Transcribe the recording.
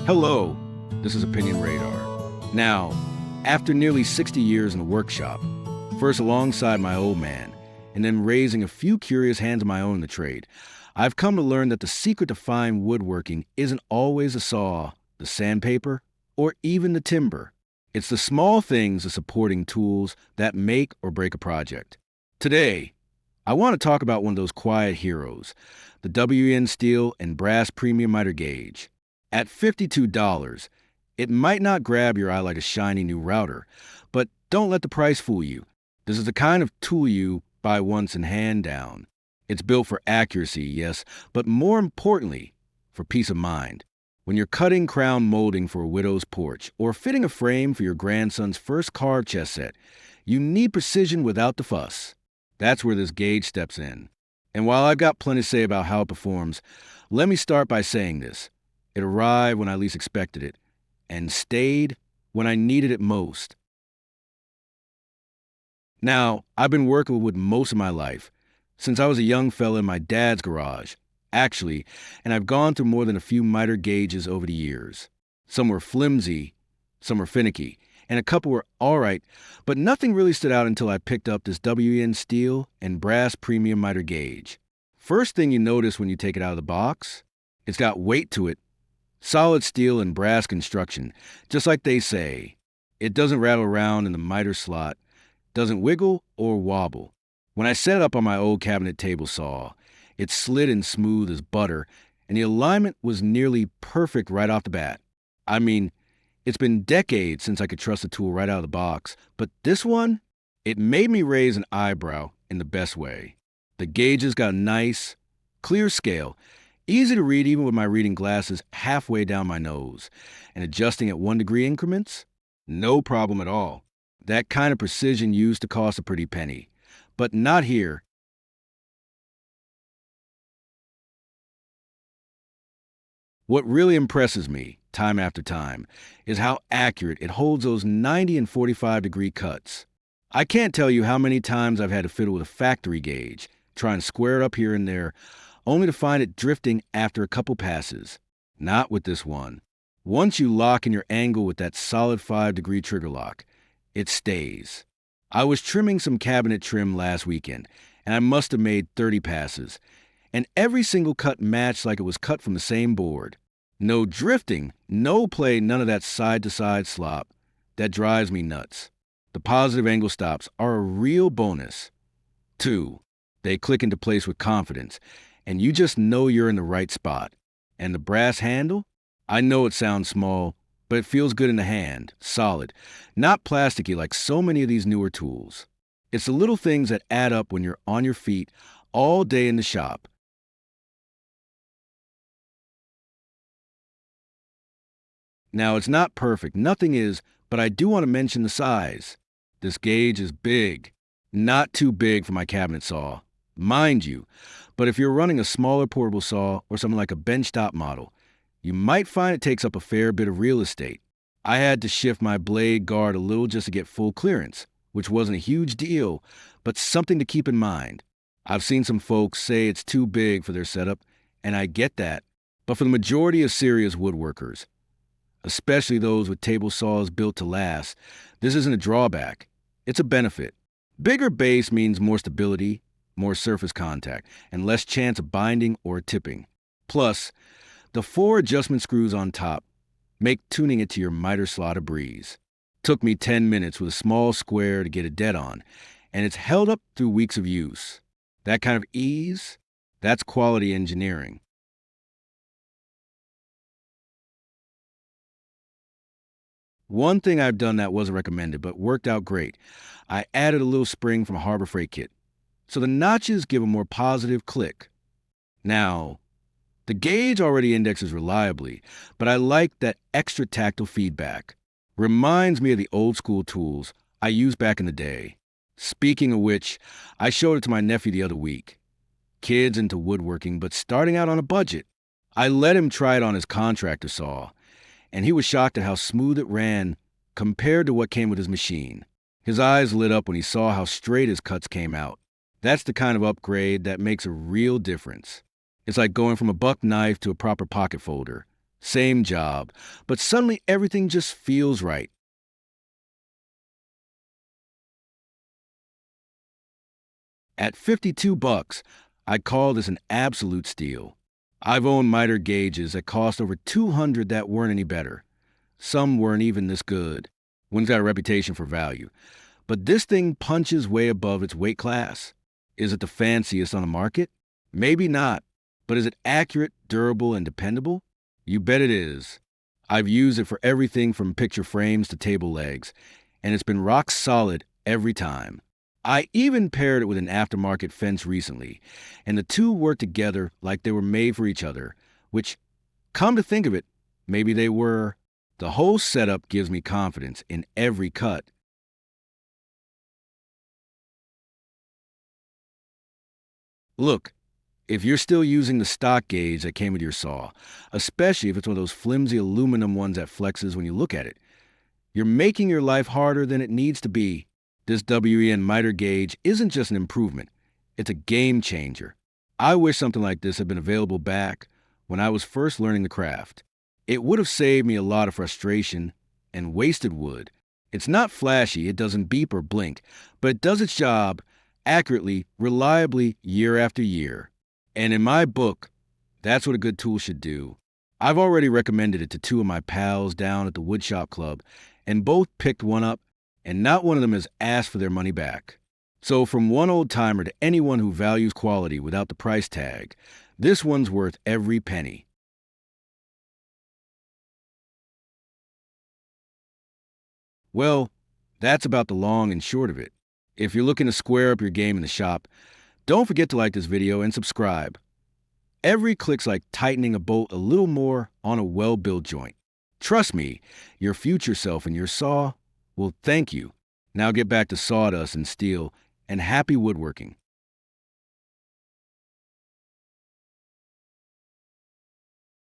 Hello, this is Opinion Radar. Now, after nearly 60 years in the workshop, first alongside my old man, and then raising a few curious hands of my own in the trade, I've come to learn that the secret to fine woodworking isn't always the saw, the sandpaper, or even the timber. It's the small things, the supporting tools, that make or break a project. Today, I want to talk about one of those quiet heroes, the WEN steel and brass premium miter gauge. At $52, it might not grab your eye like a shiny new router, but don't let the price fool you. This is the kind of tool you buy once and hand down. It's built for accuracy, yes, but more importantly, for peace of mind. When you're cutting crown molding for a widow's porch or fitting a frame for your grandson's first car chess set, you need precision without the fuss. That's where this gauge steps in. And while I've got plenty to say about how it performs, let me start by saying this. It arrived when I least expected it, and stayed when I needed it most. Now, I've been working with wood most of my life, since I was a young fella in my dad's garage, actually, and I've gone through more than a few miter gauges over the years. Some were flimsy, some were finicky, and a couple were all right, but nothing really stood out until I picked up this WEN steel and brass premium miter gauge. First thing you notice when you take it out of the box, it's got weight to it. Solid steel and brass construction, just like they say. It doesn't rattle around in the miter slot, doesn't wiggle or wobble. When I set it up on my old cabinet table saw, it slid and smooth as butter, and the alignment was nearly perfect right off the bat. I mean, it's been decades since I could trust a tool right out of the box, but this one, it made me raise an eyebrow in the best way. The gauge's got a nice, clear scale, easy to read even with my reading glasses halfway down my nose, and adjusting at 1-degree increments? No problem at all. That kind of precision used to cost a pretty penny, but not here. What really impresses me, time after time, is how accurate it holds those 90 and 45-degree cuts. I can't tell you how many times I've had to fiddle with a factory gauge, try and square it up here and there, only to find it drifting after a couple passes. Not with this one. Once you lock in your angle with that solid 5-degree trigger lock, it stays. I was trimming some cabinet trim last weekend, and I must have made 30 passes, and every single cut matched like it was cut from the same board. No drifting, no play, none of that side-to-side slop. That drives me nuts. The positive angle stops are a real bonus. 2, they click into place with confidence, and you just know you're in the right spot. And the brass handle? I know it sounds small, but it feels good in the hand, solid, not plasticky like so many of these newer tools. It's the little things that add up when you're on your feet all day in the shop. Now, it's not perfect, nothing is, but I do want to mention the size. This gauge is big, not too big for my cabinet saw, mind you, but if you're running a smaller portable saw or something like a benchtop model, you might find it takes up a fair bit of real estate. I had to shift my blade guard a little just to get full clearance, which wasn't a huge deal, but something to keep in mind. I've seen some folks say it's too big for their setup, and I get that, but for the majority of serious woodworkers, especially those with table saws built to last, this isn't a drawback. It's a benefit. Bigger base means more stability, more surface contact, and less chance of binding or tipping. Plus, the 4 adjustment screws on top make tuning it to your miter slot a breeze. Took me 10 minutes with a small square to get it dead on, and it's held up through weeks of use. That kind of ease, that's quality engineering. One thing I've done that wasn't recommended but worked out great, I added a little spring from a Harbor Freight kit, so the notches give a more positive click. Now, the gauge already indexes reliably, but I like that extra tactile feedback. Reminds me of the old school tools I used back in the day. Speaking of which, I showed it to my nephew the other week. Kid's into woodworking, but starting out on a budget. I let him try it on his contractor saw, and he was shocked at how smooth it ran compared to what came with his machine. His eyes lit up when he saw how straight his cuts came out. That's the kind of upgrade that makes a real difference. It's like going from a buck knife to a proper pocket folder. Same job, but suddenly everything just feels right. At 52 bucks, I'd call this an absolute steal. I've owned miter gauges that cost over 200 that weren't any better. Some weren't even this good. One's got a reputation for value. But this thing punches way above its weight class. Is it the fanciest on the market? Maybe not. But is it accurate, durable, and dependable? You bet it is. I've used it for everything from picture frames to table legs, and it's been rock solid every time. I even paired it with an aftermarket fence recently, and the two worked together like they were made for each other, which, come to think of it, maybe they were. The whole setup gives me confidence in every cut. Look, if you're still using the stock gauge that came with your saw, especially if it's one of those flimsy aluminum ones that flexes when you look at it, you're making your life harder than it needs to be. This WEN miter gauge isn't just an improvement, it's a game changer. I wish something like this had been available back when I was first learning the craft. It would have saved me a lot of frustration and wasted wood. It's not flashy, it doesn't beep or blink, but it does its job accurately, reliably, year after year. And in my book, that's what a good tool should do. I've already recommended it to two of my pals down at the woodshop club, and both picked one up, and not one of them has asked for their money back. So from one old timer to anyone who values quality without the price tag, this one's worth every penny. Well, that's about the long and short of it. If you're looking to square up your game in the shop, don't forget to like this video and subscribe. Every click's like tightening a bolt a little more on a well-built joint. Trust me, your future self and your saw will thank you. Now get back to sawdust and steel and happy woodworking.